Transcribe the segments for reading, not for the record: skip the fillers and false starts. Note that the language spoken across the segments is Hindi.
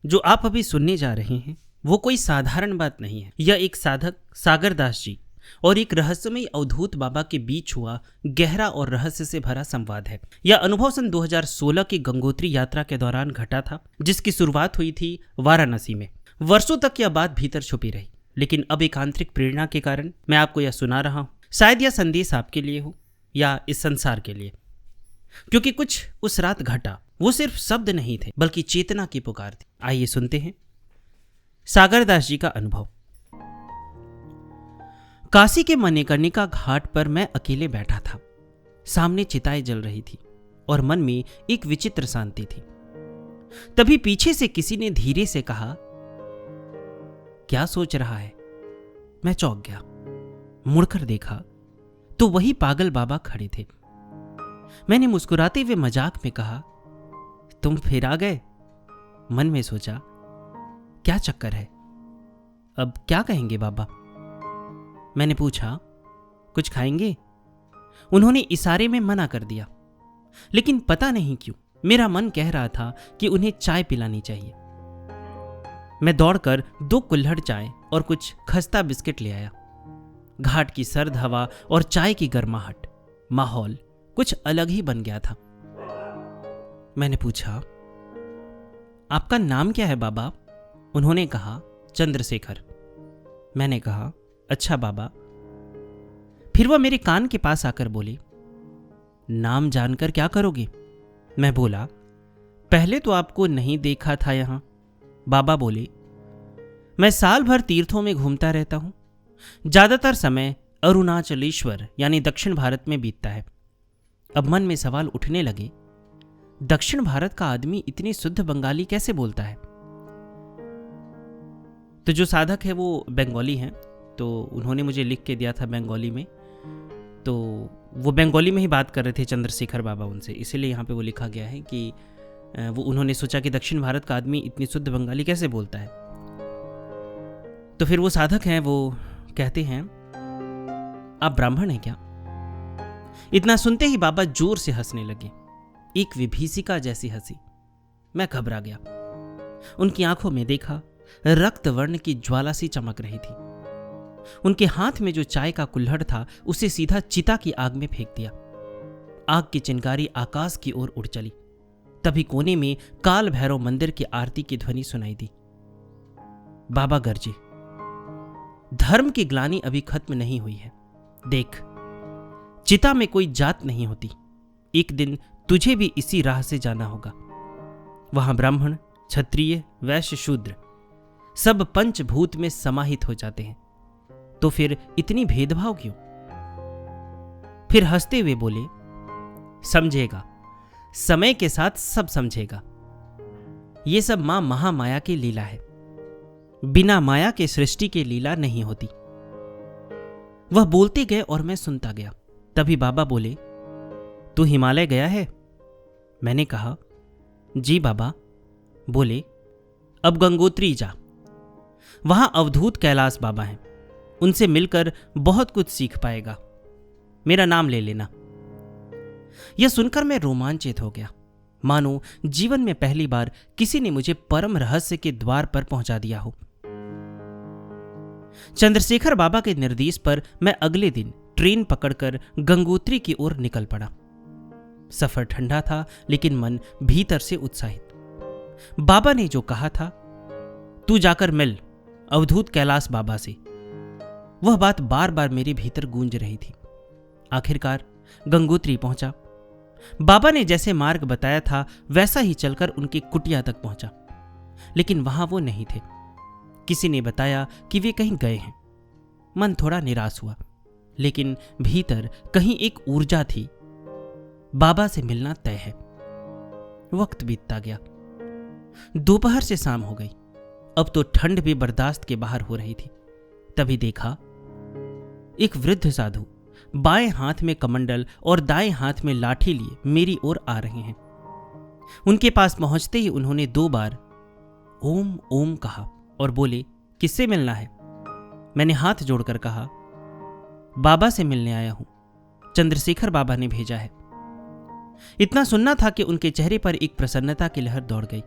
जो आप अभी सुनने जा रहे हैं वो कोई साधारण बात नहीं है। यह एक साधक सागर दास जी और एक रहस्यमय अवधूत बाबा के बीच हुआ गहरा और रहस्य से भरा संवाद है। यह अनुभव सन 2016 की गंगोत्री यात्रा के दौरान घटा था, जिसकी शुरुआत हुई थी वाराणसी में। वर्षों तक यह बात भीतर छुपी रही, लेकिन अब एक आंतरिक प्रेरणा के कारण मैं आपको यह सुना रहा हूँ। शायद यह संदेश आपके लिए हो या इस संसार के लिए, क्योंकि कुछ उस रात घटा वो सिर्फ शब्द नहीं थे बल्कि चेतना की पुकार थी। आइए सुनते हैं सागर दास जी का अनुभव। काशी के मणिकर्णिका घाट पर मैं अकेले बैठा था। सामने चिताएं जल रही थी और मन में एक विचित्र शांति थी। तभी पीछे से किसी ने धीरे से कहा, क्या सोच रहा है? मैं चौंक गया। मुड़कर देखा तो वही पागल बाबा खड़े थे। मैंने मुस्कुराते हुए मजाक में कहा, तुम फिर आ गए? मन में सोचा, क्या चक्कर है? अब क्या कहेंगे बाबा? मैंने पूछा, कुछ खाएंगे? उन्होंने इशारे में मना कर दिया, लेकिन पता नहीं क्यों मेरा मन कह रहा था कि उन्हें चाय पिलानी चाहिए। मैं दौड़कर 2 कुल्हड़ चाय और कुछ खस्ता बिस्किट ले आया। घाट की सर्द हवा और चाय की गर्माहट, माहौल कुछ अलग ही बन गया था। मैंने पूछा, आपका नाम क्या है बाबा? उन्होंने कहा, चंद्रशेखर। मैंने कहा, अच्छा बाबा। फिर वह मेरे कान के पास आकर बोले, नाम जानकर क्या करोगे? मैं बोला, पहले तो आपको नहीं देखा था यहां। बाबा बोले, मैं साल भर तीर्थों में घूमता रहता हूं। ज्यादातर समय अरुणाचलेश्वर यानी दक्षिण भारत में बीतता है। अब मन में सवाल उठने लगे, दक्षिण भारत का आदमी इतनी शुद्ध बंगाली कैसे बोलता है? तो जो साधक है वो बंगाली हैं, तो उन्होंने मुझे लिख के दिया था बंगाली में। तो वो बंगाली में ही बात कर रहे थे चंद्रशेखर बाबा उनसे, इसीलिए यहाँ पे वो लिखा गया है कि वो उन्होंने सोचा कि दक्षिण भारत का आदमी इतनी शुद्ध बंगाली कैसे बोलता है। तो फिर वो साधक हैं, वो कहते हैं, आप ब्राह्मण हैं क्या? इतना सुनते ही बाबा जोर से हंसने लगे, एक विभीषिका जैसी हंसी। मैं घबरा गया। उनकी आंखों में देखा, रक्त वर्ण की ज्वाला सी चमक रही थी। उनके हाथ में जो चाय का कुल्हड़ था उसे सीधा चिता की आग में फेंक दिया। आग की चिंगारी आकाश की ओर उड़ चली। तभी कोने में काल भैरव मंदिर की आरती की ध्वनि सुनाई दी। बाबा गरजे, धर्म की ग्लानि अभी खत्म नहीं हुई है। देख, चिता में कोई जात नहीं होती। एक दिन तुझे भी इसी राह से जाना होगा। वहां ब्राह्मण, क्षत्रिय, वैश्य, शूद्र सब पंचभूत में समाहित हो जाते हैं। तो फिर इतनी भेदभाव क्यों? फिर हंसते हुए बोले, समझेगा, समय के साथ सब समझेगा। ये सब मां महामाया की लीला है। बिना माया के सृष्टि की लीला नहीं होती। वह बोलते गए और मैं सुनता गया। तभी बाबा बोले, तू हिमालय गया है? मैंने कहा, जी बाबा। बोले, अब गंगोत्री जा। वहां अवधूत कैलाश बाबा हैं, उनसे मिलकर बहुत कुछ सीख पाएगा। मेरा नाम ले लेना। यह सुनकर मैं रोमांचित हो गया, मानो जीवन में पहली बार किसी ने मुझे परम रहस्य के द्वार पर पहुंचा दिया हो। चंद्रशेखर बाबा के निर्देश पर मैं अगले दिन ट्रेन पकड़कर गंगोत्री की ओर निकल पड़ा। सफर ठंडा था, लेकिन मन भीतर से उत्साहित। बाबा ने जो कहा था, तू जाकर मिल अवधूत कैलाश बाबा से, वह बात बार बार मेरे भीतर गूंज रही थी। आखिरकार गंगोत्री पहुंचा। बाबा ने जैसे मार्ग बताया था वैसा ही चलकर उनकी कुटिया तक पहुंचा, लेकिन वहां वो नहीं थे। किसी ने बताया कि वे कहीं गए हैं। मन थोड़ा निराश हुआ, लेकिन भीतर कहीं एक ऊर्जा थी, बाबा से मिलना तय है। वक्त बीतता गया। दोपहर से शाम हो गई। अब तो ठंड भी बर्दाश्त के बाहर हो रही थी। तभी देखा, एक वृद्ध साधु बाएं हाथ में कमंडल और दाएं हाथ में लाठी लिए मेरी ओर आ रहे हैं। उनके पास पहुंचते ही उन्होंने 2 बार ओम ओम कहा और बोले, किससे मिलना है? मैंने हाथ जोड़कर कहा, बाबा से मिलने आया हूं, चंद्रशेखर बाबा ने भेजा है। इतना सुनना था कि उनके चेहरे पर एक प्रसन्नता की लहर दौड़ गई।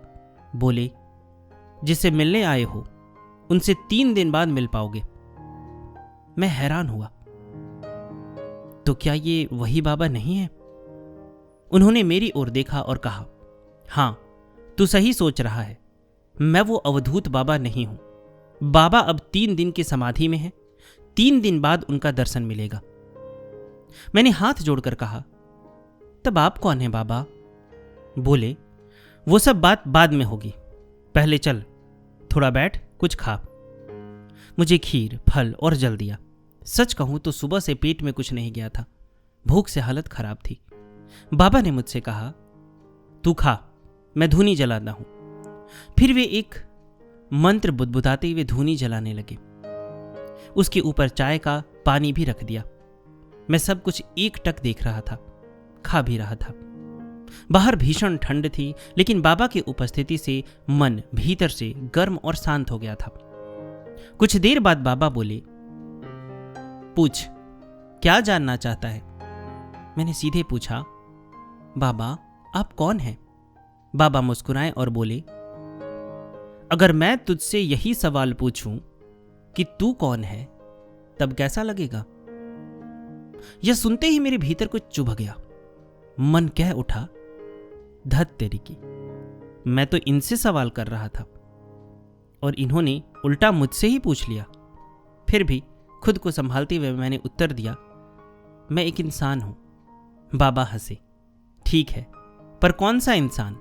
बोले, जिससे मिलने आए हो उनसे 3 दिन बाद मिल पाओगे। मैं हैरान हुआ, तो क्या ये वही बाबा नहीं है? उन्होंने मेरी ओर देखा और कहा, हां, तू सही सोच रहा है, मैं वो अवधूत बाबा नहीं हूं। बाबा अब 3 दिन की समाधि में है, 3 दिन बाद उनका दर्शन मिलेगा। मैंने हाथ जोड़कर कहा, तब आप कौन हैं बाबा? बोले, वो सब बात बाद में होगी, पहले चल, थोड़ा बैठ, कुछ खा। मुझे खीर, फल और जल दिया। सच कहूं तो सुबह से पेट में कुछ नहीं गया था, भूख से हालत खराब थी। बाबा ने मुझसे कहा, तू खा, मैं धूनी जलाता हूं। फिर वे एक मंत्र बुदबुदाते हुए धूनी जलाने लगे। उसके ऊपर चाय का पानी भी रख दिया। मैं सब कुछ एक टक देख रहा था, खा भी रहा था। बाहर भीषण ठंड थी, लेकिन बाबा की उपस्थिति से मन भीतर से गर्म और शांत हो गया था। कुछ देर बाद बाबा बोले, पूछ, क्या जानना चाहता है? मैंने सीधे पूछा, बाबा आप कौन हैं? बाबा मुस्कुराए और बोले, अगर मैं तुझसे यही सवाल पूछूं कि तू कौन है, तब कैसा लगेगा? यह सुनते ही मेरे भीतर कुछ चुभ गया। मन कह उठा, धत तेरी की, मैं तो इनसे सवाल कर रहा था और इन्होंने उल्टा मुझसे ही पूछ लिया। फिर भी खुद को संभालते हुए मैंने उत्तर दिया, मैं एक इंसान हूं। बाबा हंसे, ठीक है, पर कौन सा इंसान?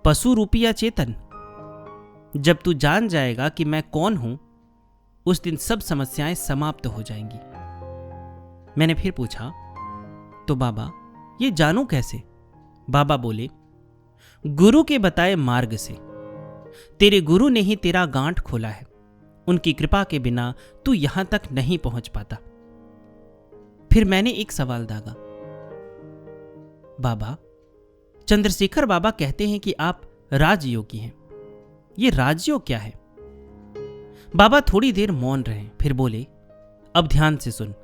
पशु रूपी या चेतन? जब तू जान जाएगा कि मैं कौन हूं, उस दिन सब समस्याएं समाप्त हो जाएंगी। मैंने फिर पूछा, तो बाबा ये जानूं कैसे? बाबा बोले, गुरु के बताए मार्ग से। तेरे गुरु ने ही तेरा गांठ खोला है, उनकी कृपा के बिना तू यहां तक नहीं पहुंच पाता। फिर मैंने एक सवाल दागा, बाबा चंद्रशेखर बाबा कहते हैं कि आप राजयोगी हैं, ये राजयोग क्या है? बाबा थोड़ी देर मौन रहे, फिर बोले, अब ध्यान से सुन।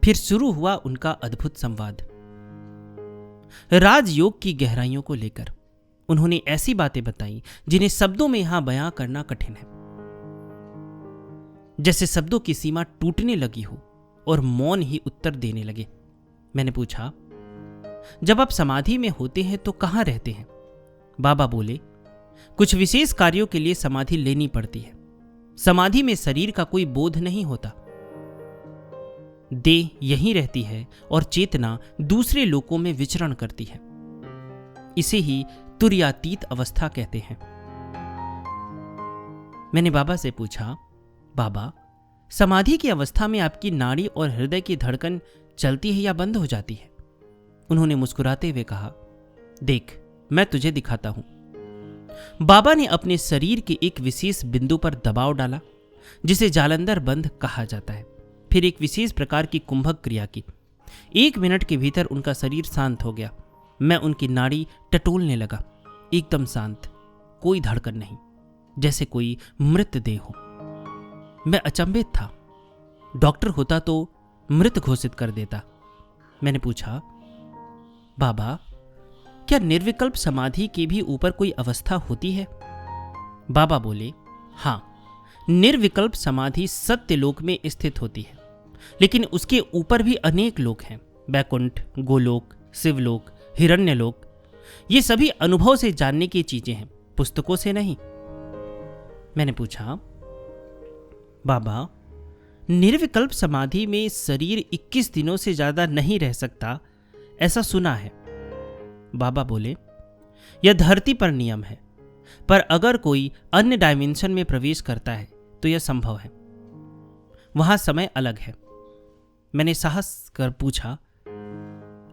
फिर शुरू हुआ उनका अद्भुत संवाद। राजयोग की गहराइयों को लेकर उन्होंने ऐसी बातें बताई जिन्हें शब्दों में यहां बयां करना कठिन है। जैसे शब्दों की सीमा टूटने लगी हो और मौन ही उत्तर देने लगे। मैंने पूछा, जब आप समाधि में होते हैं तो कहां रहते हैं? बाबा बोले, कुछ विशेष कार्यों के लिए समाधि लेनी पड़ती है। समाधि में शरीर का कोई बोध नहीं होता, देह यहीं रहती है और चेतना दूसरे लोकों में विचरण करती है। इसे ही तुर्यातीत अवस्था कहते हैं। मैंने बाबा से पूछा, बाबा समाधि की अवस्था में आपकी नाड़ी और हृदय की धड़कन चलती है या बंद हो जाती है? उन्होंने मुस्कुराते हुए कहा, देख मैं तुझे दिखाता हूं। बाबा ने अपने शरीर के एक विशेष बिंदु पर दबाव डाला, जिसे जालंधर बंध कहा जाता है। फिर एक विशेष प्रकार की कुंभक क्रिया की। 1 मिनट के भीतर उनका शरीर शांत हो गया। मैं उनकी नाड़ी टटोलने लगा, एकदम शांत, कोई धड़कन नहीं, जैसे कोई मृतदेह हो। मैं अचंभित था, डॉक्टर होता तो मृत घोषित कर देता। मैंने पूछा, बाबा क्या निर्विकल्प समाधि के भी ऊपर कोई अवस्था होती है? बाबा बोले, हां, निर्विकल्प समाधि सत्यलोक में स्थित होती है, लेकिन उसके ऊपर भी अनेक लोक हैं, बैकुंठ, गोलोक, शिवलोक, हिरण्यलोक। ये सभी अनुभव से जानने की चीजें हैं, पुस्तकों से नहीं। मैंने पूछा, बाबा निर्विकल्प समाधि में शरीर 21 दिनों से ज्यादा नहीं रह सकता, ऐसा सुना है। बाबा बोले, यह धरती पर नियम है, पर अगर कोई अन्य डायमेंशन में प्रवेश करता है तो यह संभव है, वहां समय अलग है। मैंने साहस कर पूछा,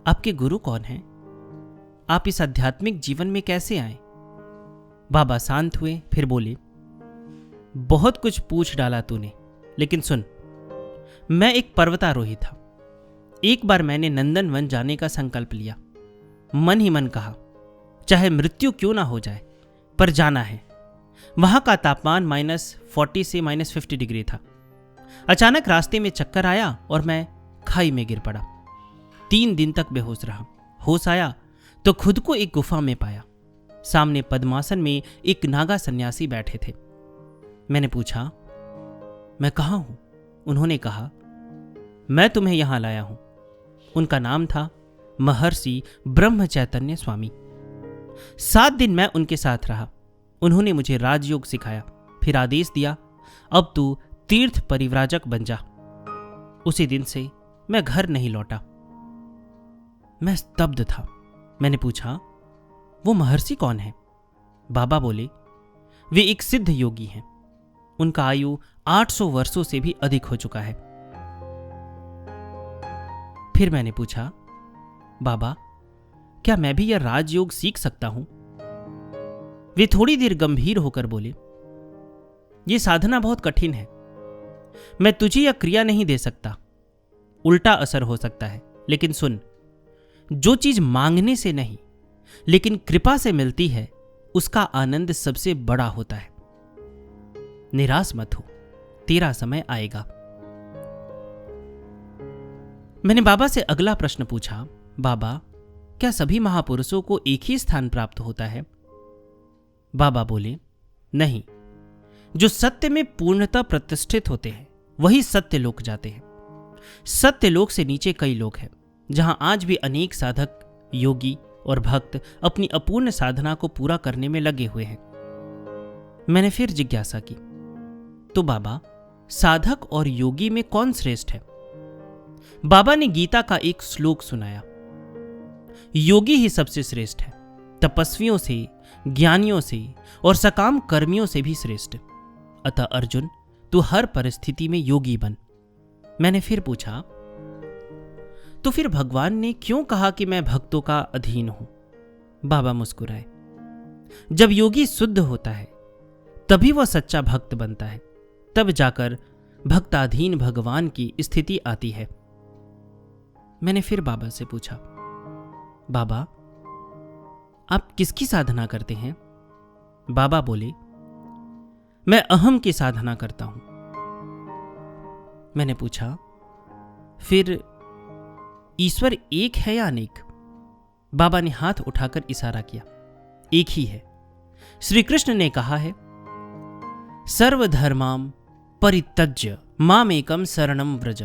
आपके गुरु कौन हैं? आप इस आध्यात्मिक जीवन में कैसे आए? बाबा शांत हुए, फिर बोले, बहुत कुछ पूछ डाला तूने, लेकिन सुन, मैं एक पर्वतारोही था। एक बार मैंने नंदनवन जाने का संकल्प लिया। मन ही मन कहा, चाहे मृत्यु क्यों ना हो जाए, पर जाना है। वहां का तापमान -40 से -50 डिग्री था। अचानक रास्ते में चक्कर आया और मैं खाई में गिर पड़ा। 3 दिन तक बेहोश रहा। होश आया तो खुद को एक गुफा में पाया। सामने पद्मासन में एक नागा सन्यासी बैठे थे। मैंने पूछा, मैं कहाँ हूं? उन्होंने कहा, मैं तुम्हें यहां लाया हूं। उनका नाम था महर्षि ब्रह्म चैतन्य स्वामी। 7 दिन मैं उनके साथ रहा। उन्होंने मुझे राजयोग सिखाया, फिर आदेश दिया, अब तू तीर्थ परिव्राजक बन जा। उसी दिन से मैं घर नहीं लौटा। मैं स्तब्ध था। मैंने पूछा, वो महर्षि कौन है? बाबा बोले, वे एक सिद्ध योगी हैं। उनका आयु 800 वर्षों से भी अधिक हो चुका है। फिर मैंने पूछा, बाबा, क्या मैं भी यह राजयोग सीख सकता हूं? वे थोड़ी देर गंभीर होकर बोले, यह साधना बहुत कठिन है। मैं तुझे यह क्रिया नहीं दे सकता, उल्टा असर हो सकता है। लेकिन सुन, जो चीज मांगने से नहीं लेकिन कृपा से मिलती है, उसका आनंद सबसे बड़ा होता है। निराश मत हो, तेरा समय आएगा। मैंने बाबा से अगला प्रश्न पूछा, बाबा, क्या सभी महापुरुषों को एक ही स्थान प्राप्त होता है? बाबा बोले, नहीं, जो सत्य में पूर्णतः प्रतिष्ठित होते हैं वही सत्य लोक जाते हैं। सत्य लोक से नीचे कई लोग हैं, जहां आज भी अनेक साधक, योगी और भक्त अपनी अपूर्ण साधना को पूरा करने में लगे हुए हैं। मैंने फिर जिज्ञासा की, तो बाबा, साधक और योगी में कौन श्रेष्ठ है? बाबा ने गीता का एक श्लोक सुनाया, योगी ही सबसे श्रेष्ठ है, तपस्वियों से, ज्ञानियों से और सकाम कर्मियों से भी श्रेष्ठ। अतः अर्जुन, तू हर परिस्थिति में योगी बन। मैंने फिर पूछा, तो फिर भगवान ने क्यों कहा कि मैं भक्तों का अधीन हूं? बाबा मुस्कुराए, जब योगी शुद्ध होता है तभी वह सच्चा भक्त बनता है, तब जाकर भक्ताधीन भगवान की स्थिति आती है। मैंने फिर बाबा से पूछा, बाबा, आप किसकी साधना करते हैं? बाबा बोले, मैं अहम की साधना करता हूं। मैंने पूछा, फिर ईश्वर एक है या अनेक? बाबा ने हाथ उठाकर इशारा किया, एक ही है। श्री कृष्ण ने कहा है, सर्वधर्माम परित्यज्य मामेकम शरणम व्रज।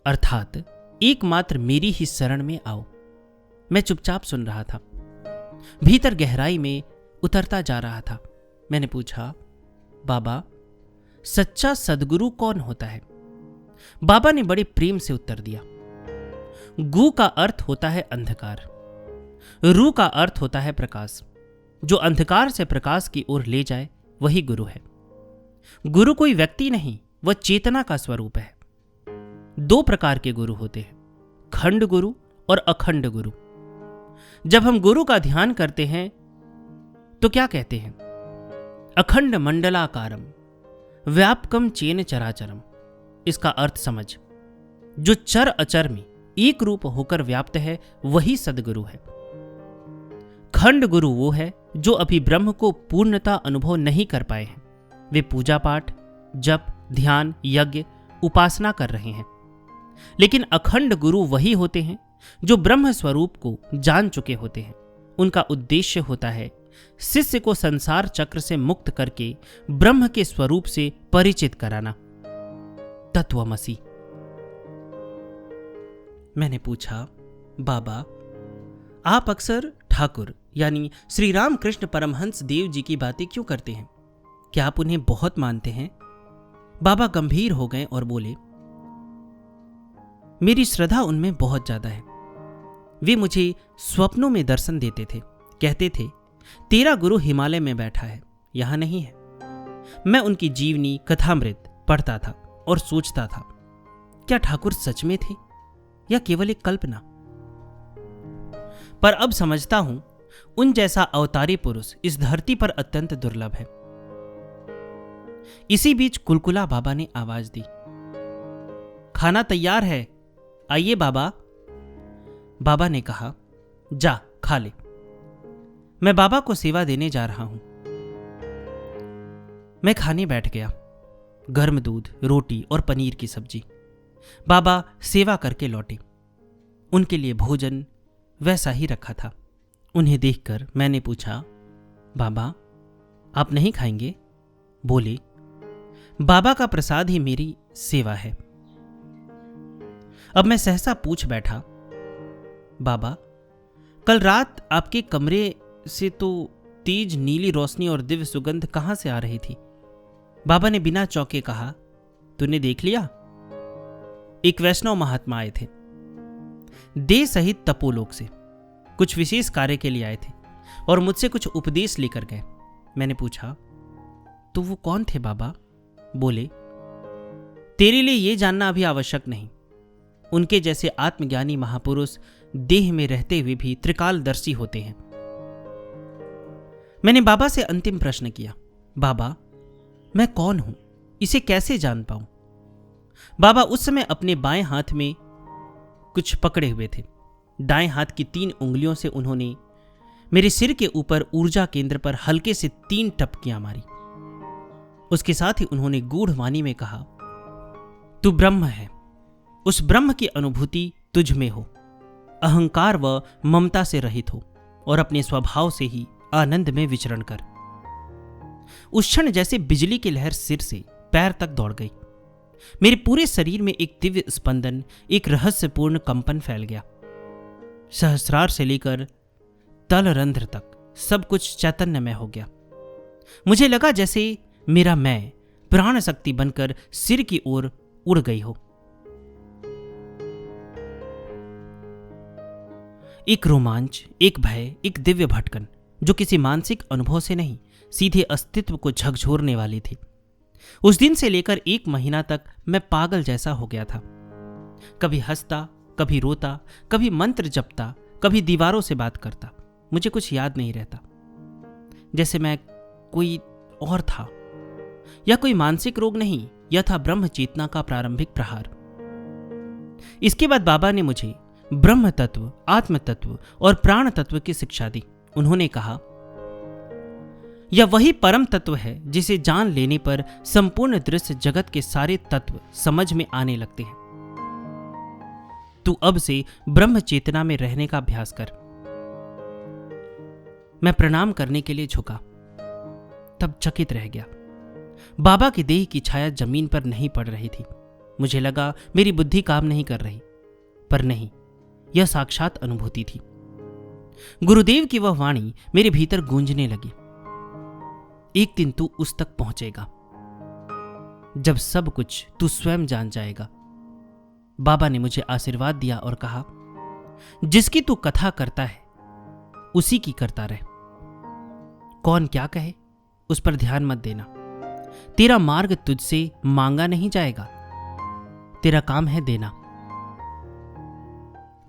अर्थात एकमात्र मेरी ही शरण में आओ। मैं चुपचाप सुन रहा था, भीतर गहराई में उतरता जा रहा था। मैंने पूछा, बाबा, सच्चा सद्गुरु कौन होता है? बाबा ने बड़े प्रेम से उत्तर दिया, गु का अर्थ होता है अंधकार, रू का अर्थ होता है प्रकाश। जो अंधकार से प्रकाश की ओर ले जाए वही गुरु है। गुरु कोई व्यक्ति नहीं, वह चेतना का स्वरूप है। 2 प्रकार के गुरु होते हैं, खंड गुरु और अखंड गुरु। जब हम गुरु का ध्यान करते हैं तो क्या कहते हैं? अखंड मंडलाकारम व्यापकम चेन चराचरम। इसका अर्थ समझ, जो चर अचर में एक रूप होकर व्याप्त है वही सदगुरु है। खंड गुरु वो है जो अभी ब्रह्म को पूर्णता अनुभव नहीं कर पाए हैं। वे पूजा पाठ, जप, ध्यान, यज्ञ, उपासना कर रहे हैं। लेकिन अखंड गुरु वही होते हैं जो ब्रह्म स्वरूप को जान चुके होते हैं। उनका उद्देश्य होता है शिष्य को संसार चक्र से मुक्त करके ब्रह्म के स्वरूप से परिचित कराना। तत्वमसि। मैंने पूछा, बाबा, आप अक्सर ठाकुर यानी श्री रामकृष्ण परमहंस देव जी की बातें क्यों करते हैं? क्या आप उन्हें बहुत मानते हैं? बाबा गंभीर हो गए और बोले, मेरी श्रद्धा उनमें बहुत ज्यादा है। वे मुझे स्वप्नों में दर्शन देते थे, कहते थे, तेरा गुरु हिमालय में बैठा है, यहां नहीं है। मैं उनकी जीवनी कथामृत पढ़ता था और सोचता था, क्या ठाकुर सच में थे या केवल एक कल्पना? पर अब समझता हूं, उन जैसा अवतारी पुरुष इस धरती पर अत्यंत दुर्लभ है। इसी बीच कुलकुला बाबा ने आवाज दी, खाना तैयार है, आइए बाबा। बाबा ने कहा, जा खा ले। मैं बाबा को सेवा देने जा रहा हूं। मैं खाने बैठ गया। गर्म दूध, रोटी और पनीर की सब्जी। बाबा सेवा करके लौटे। उनके लिए भोजन, वैसा ही रखा था। उन्हें देखकर मैंने पूछा, बाबा आप नहीं खाएंगे? बोले, बाबा का प्रसाद ही मेरी सेवा है। अब मैं सहसा पूछ बैठा, बाबा कल रात आपके कमरे से तो तेज नीली रोशनी और दिव्य सुगंध कहां से आ रही थी? बाबा ने बिना चौंके कहा, तूने देख लिया? एक वैष्णव महात्मा आए थे, देह सहित तपोलोक से, कुछ विशेष कार्य के लिए आए थे और मुझसे कुछ उपदेश लेकर गए। मैंने पूछा, तो वो कौन थे बाबा? बोले, तेरे लिए यह जानना अभी आवश्यक नहीं। उनके जैसे आत्मज्ञानी महापुरुष देह में रहते हुए भी त्रिकालदर्शी होते हैं। मैंने बाबा से अंतिम प्रश्न किया, बाबा मैं कौन हूं, इसे कैसे जान पाऊं? बाबा उस समय अपने बाएं हाथ में कुछ पकड़े हुए थे। दाएं हाथ की 3 उंगलियों से उन्होंने मेरे सिर के ऊपर ऊर्जा केंद्र पर हल्के से 3 टपकियां मारी। उसके साथ ही उन्होंने गूढ़ वाणी में कहा, तू ब्रह्म है, उस ब्रह्म की अनुभूति तुझ में हो, अहंकार व ममता से रहित हो और अपने स्वभाव से ही आनंद में विचरण कर। उस क्षण जैसे बिजली की लहर सिर से पैर तक दौड़ गई। मेरे पूरे शरीर में एक दिव्य स्पंदन, एक रहस्यपूर्ण कंपन फैल गया। सहस्रार से लेकर तलरंध्र तक सब कुछ चैतन्यमय हो गया। मुझे लगा जैसे मेरा मैं प्राण शक्ति बनकर सिर की ओर उड़ गई हो। एक रोमांच, एक भय, एक दिव्य भटकन जो किसी मानसिक अनुभव से नहीं, सीधे अस्तित्व को झकझोरने वाली थी। उस दिन से लेकर 1 महीना तक मैं पागल जैसा हो गया था। कभी हंसता, कभी रोता, कभी मंत्र जपता, कभी दीवारों से बात करता। मुझे कुछ याद नहीं रहता, जैसे मैं कोई और था, या कोई मानसिक रोग नहीं, यह था ब्रह्म चेतना का प्रारंभिक प्रहार। इसके बाद बाबा ने मुझे ब्रह्म तत्व, आत्म तत्व और प्राण तत्व की शिक्षा दी। उन्होंने कहा, यह वही परम तत्व है जिसे जान लेने पर संपूर्ण दृश्य जगत के सारे तत्व समझ में आने लगते हैं। तू अब से ब्रह्म चेतना में रहने का अभ्यास कर। मैं प्रणाम करने के लिए झुका, तब चकित रह गया। बाबा की देह की छाया जमीन पर नहीं पड़ रही थी। मुझे लगा मेरी बुद्धि काम नहीं कर रही, पर नहीं, यह साक्षात अनुभूति थी। गुरुदेव की वह वाणी मेरे भीतर गूंजने लगी, एक दिन तू उस तक पहुंचेगा जब सब कुछ तू स्वयं जान जाएगा। बाबा ने मुझे आशीर्वाद दिया और कहा, जिसकी तू कथा करता है उसी की करता रह। कौन क्या कहे उस पर ध्यान मत देना। तेरा मार्ग तुझसे मांगा नहीं जाएगा, तेरा काम है देना।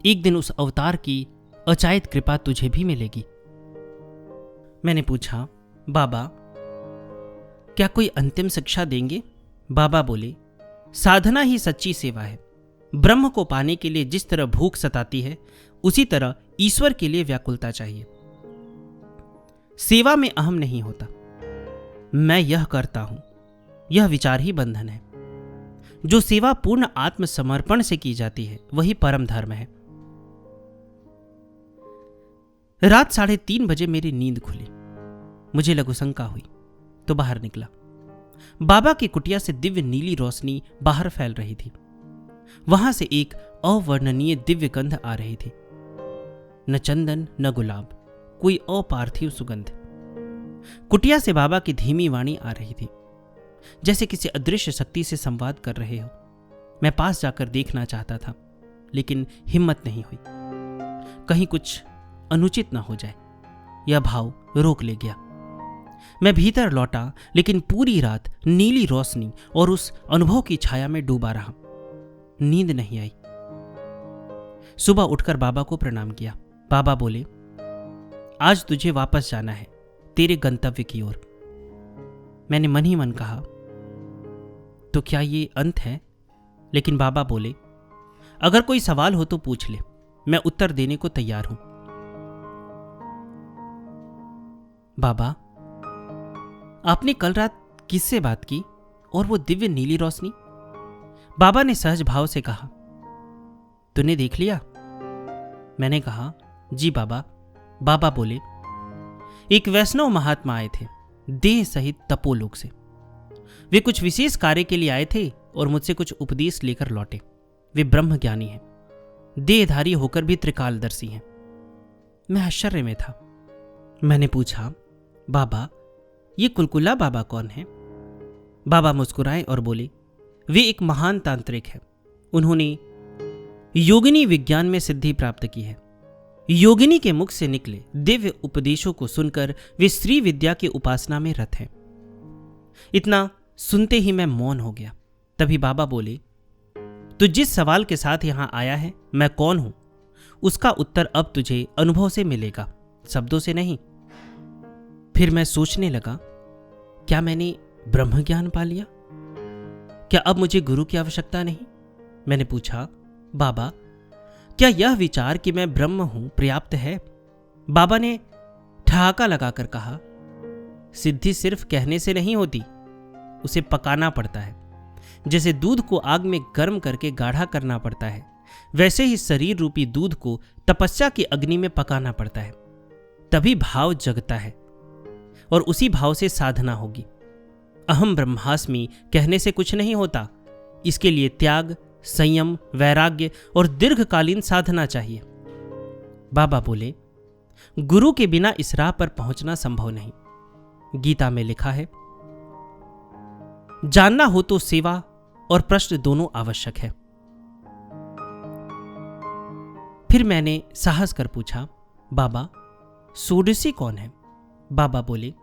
एक दिन उस अवतार की अचायत कृपा तुझे भी मिलेगी। मैंने पूछा, बाबा क्या कोई अंतिम शिक्षा देंगे? बाबा बोले, साधना ही सच्ची सेवा है। ब्रह्म को पाने के लिए जिस तरह भूख सताती है, उसी तरह ईश्वर के लिए व्याकुलता चाहिए। सेवा में अहम नहीं होता, मैं यह करता हूं, यह विचार ही बंधन है। जो सेवा पूर्ण आत्मसमर्पण से की जाती है वही परम धर्म है। रात 3:30 बजे मेरी नींद खुली। मुझे लघुशंका हुई तो बाहर निकला। बाबा की कुटिया से दिव्य नीली रोशनी बाहर फैल रही थी। वहां से एक अवर्णनीय दिव्य गंध आ रही थी। न चंदन न गुलाब, कोई अपार्थिव सुगंध। कुटिया से बाबा की धीमी वाणी आ रही थी, जैसे किसी अदृश्य शक्ति से संवाद कर रहे हो। मैं पास जाकर देखना चाहता था, लेकिन हिम्मत नहीं हुई। कहीं कुछ अनुचित न हो जाए, यह भाव रोक ले गया। मैं भीतर लौटा, लेकिन पूरी रात नीली रोशनी और उस अनुभव की छाया में डूबा रहा। नींद नहीं आई। सुबह उठकर बाबा को प्रणाम किया। बाबा बोले, आज तुझे वापस जाना है, तेरे गंतव्य की ओर। मैंने मन ही मन कहा, तो क्या ये अंत है? लेकिन बाबा बोले, अगर कोई सवाल हो तो पूछ ले, मैं उत्तर देने को तैयार हूं। बाबा, आपने कल रात किससे बात की और वो दिव्य नीली रोशनी? बाबा ने सहज भाव से कहा, तूने देख लिया? मैंने कहा, जी बाबा। बाबा बोले, एक वैष्णव महात्मा आए थे देह सहित तपोलोक से। वे कुछ विशेष कार्य के लिए आए थे और मुझसे कुछ उपदेश लेकर लौटे। वे ब्रह्म ज्ञानी हैं, देहधारी होकर भी त्रिकालदर्शी हैं। मैं आश्चर्य में था। मैंने पूछा, बाबा ये कुलकुला बाबा कौन है? बाबा मुस्कुराए और बोले, वे एक महान तांत्रिक है। उन्होंने योगिनी विज्ञान में सिद्धि प्राप्त की है। योगिनी के मुख से निकले दिव्य उपदेशों को सुनकर वे श्री विद्या की उपासना में रत हैं। इतना सुनते ही मैं मौन हो गया। तभी बाबा बोले, तू जिस सवाल के साथ यहां आया है, मैं कौन हूं, उसका उत्तर अब तुझे अनुभव से मिलेगा, शब्दों से नहीं। फिर मैं सोचने लगा, क्या मैंने ब्रह्म ज्ञान पा लिया? क्या अब मुझे गुरु की आवश्यकता नहीं? मैंने पूछा, बाबा क्या यह विचार कि मैं ब्रह्म हूं पर्याप्त है? बाबा ने ठहाका लगाकर कहा, सिद्धि सिर्फ कहने से नहीं होती, उसे पकाना पड़ता है। जैसे दूध को आग में गर्म करके गाढ़ा करना पड़ता है, वैसे ही शरीर रूपी दूध को तपस्या की अग्नि में पकाना पड़ता है। तभी भाव जगता है और उसी भाव से साधना होगी। अहम ब्रह्मास्मि कहने से कुछ नहीं होता। इसके लिए त्याग, संयम, वैराग्य और दीर्घकालीन साधना चाहिए। बाबा बोले, गुरु के बिना इस राह पर पहुंचना संभव नहीं। गीता में लिखा है, जानना हो तो सेवा और प्रश्न दोनों आवश्यक है। फिर मैंने साहस कर पूछा, बाबा षोडशी कौन है? बाबा बोले,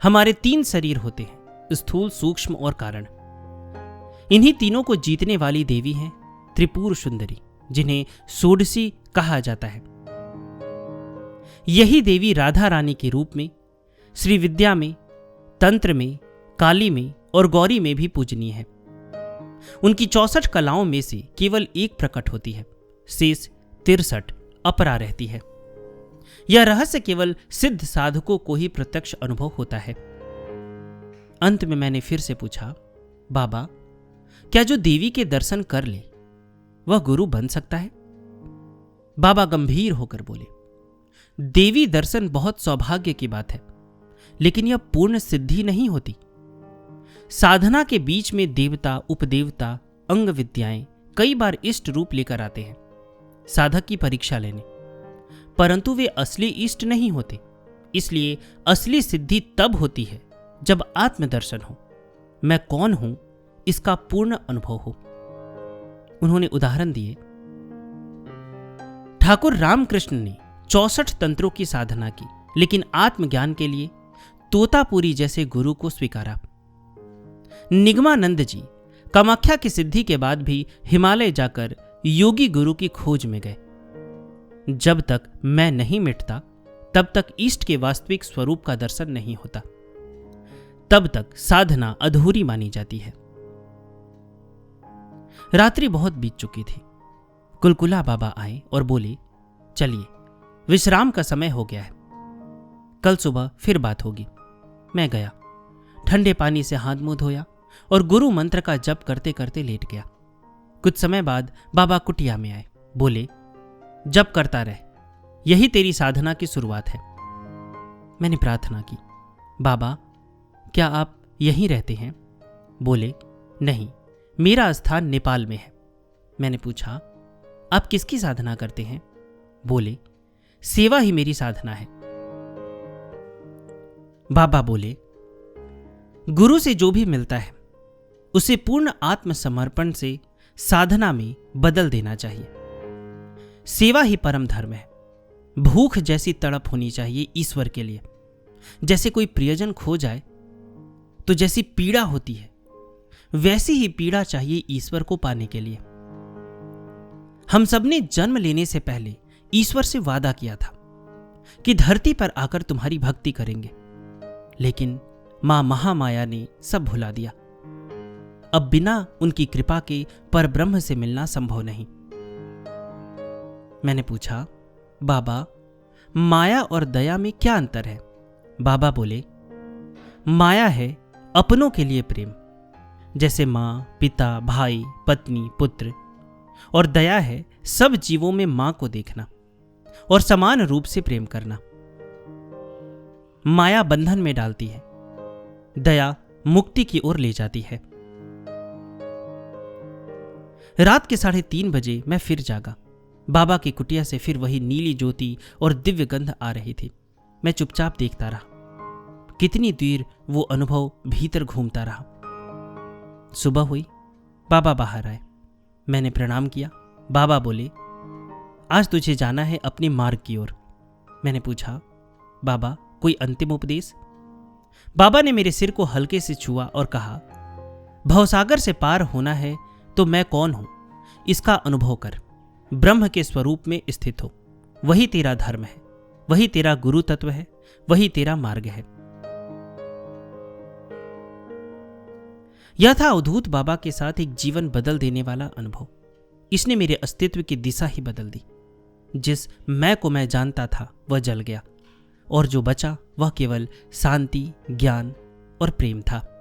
हमारे 3 शरीर होते हैं, स्थूल, सूक्ष्म और कारण। इन्हीं तीनों को जीतने वाली देवी हैं त्रिपुर सुंदरी, जिन्हें षोडशी कहा जाता है। यही देवी राधा रानी के रूप में श्री विद्या में, तंत्र में, काली में और गौरी में भी पूजनीय है। उनकी 64 कलाओं में से केवल एक प्रकट होती है, शेष 63 अपरा रहती है। यह रहस्य केवल सिद्ध साधकों को ही प्रत्यक्ष अनुभव होता है। अंत में मैंने फिर से पूछा, बाबा क्या जो देवी के दर्शन कर ले वह गुरु बन सकता है? बाबा गंभीर होकर बोले, देवी दर्शन बहुत सौभाग्य की बात है, लेकिन यह पूर्ण सिद्धि नहीं होती। साधना के बीच में देवता, उपदेवता, अंग विद्याएं कई बार इष्ट रूप लेकर आते हैं साधक की परीक्षा लेने, परंतु वे असली इष्ट नहीं होते। इसलिए असली सिद्धि तब होती है जब आत्मदर्शन हो, मैं कौन हूं इसका पूर्ण अनुभव हो। उन्होंने उदाहरण दिए, ठाकुर रामकृष्ण ने 64 तंत्रों की साधना की, लेकिन आत्मज्ञान के लिए तोतापुरी जैसे गुरु को स्वीकारा। निगमानंद जी कामाख्या की सिद्धि के बाद भी हिमालय जाकर योगी गुरु की खोज में गए। जब तक मैं नहीं मिटता, तब तक इष्ट के वास्तविक स्वरूप का दर्शन नहीं होता। तब तक साधना अधूरी मानी जाती है। रात्रि बहुत बीत चुकी थी। कुलकुला बाबा आए और बोले, चलिए विश्राम का समय हो गया है, कल सुबह फिर बात होगी। मैं गया, ठंडे पानी से हाथ मुंह धोया और गुरु मंत्र का जप करते करते लेट गया। कुछ समय बाद बाबा कुटिया में आए, बोले, जप करता रह, यही तेरी साधना की शुरुआत है। मैंने प्रार्थना की, बाबा क्या आप यहीं रहते हैं? बोले, नहीं, मेरा स्थान नेपाल में है। मैंने पूछा, आप किसकी साधना करते हैं? बोले, सेवा ही मेरी साधना है। बाबा बोले, गुरु से जो भी मिलता है उसे पूर्ण आत्मसमर्पण से साधना में बदल देना चाहिए। सेवा ही परम धर्म है। भूख जैसी तड़प होनी चाहिए ईश्वर के लिए। जैसे कोई प्रियजन खो जाए तो जैसी पीड़ा होती है, वैसी ही पीड़ा चाहिए ईश्वर को पाने के लिए। हम सबने जन्म लेने से पहले ईश्वर से वादा किया था कि धरती पर आकर तुम्हारी भक्ति करेंगे, लेकिन मां महामाया ने सब भुला दिया। अब बिना उनकी कृपा के परब्रह्म से मिलना संभव नहीं। मैंने पूछा, बाबा माया और दया में क्या अंतर है? बाबा बोले, माया है अपनों के लिए प्रेम, जैसे माँ, पिता, भाई, पत्नी, पुत्र, और दया है सब जीवों में माँ को देखना, और समान रूप से प्रेम करना। माया बंधन में डालती है, दया मुक्ति की ओर ले जाती है। रात के 3:30 बजे मैं फिर जागा। बाबा की कुटिया से फिर वही नीली ज्योति और दिव्य गंध आ रही थी। मैं चुपचाप देखता रहा। कितनी देर वो अनुभव भीतर घूमता रहा। सुबह हुई, बाबा बाहर आए। मैंने प्रणाम किया। बाबा बोले, आज तुझे जाना है अपने मार्ग की ओर। मैंने पूछा, बाबा कोई अंतिम उपदेश? बाबा ने मेरे सिर को हल्के से छुआ और कहा, भवसागर से पार होना है तो मैं कौन हूं इसका अनुभव कर। ब्रह्म के स्वरूप में स्थित हो। वही तेरा धर्म है, वही तेरा गुरु तत्व है, वही तेरा मार्ग है। यह था अवधूत बाबा के साथ एक जीवन बदल देने वाला अनुभव। इसने मेरे अस्तित्व की दिशा ही बदल दी। जिस मैं को मैं जानता था वह जल गया, और जो बचा वह केवल शांति, ज्ञान और प्रेम था।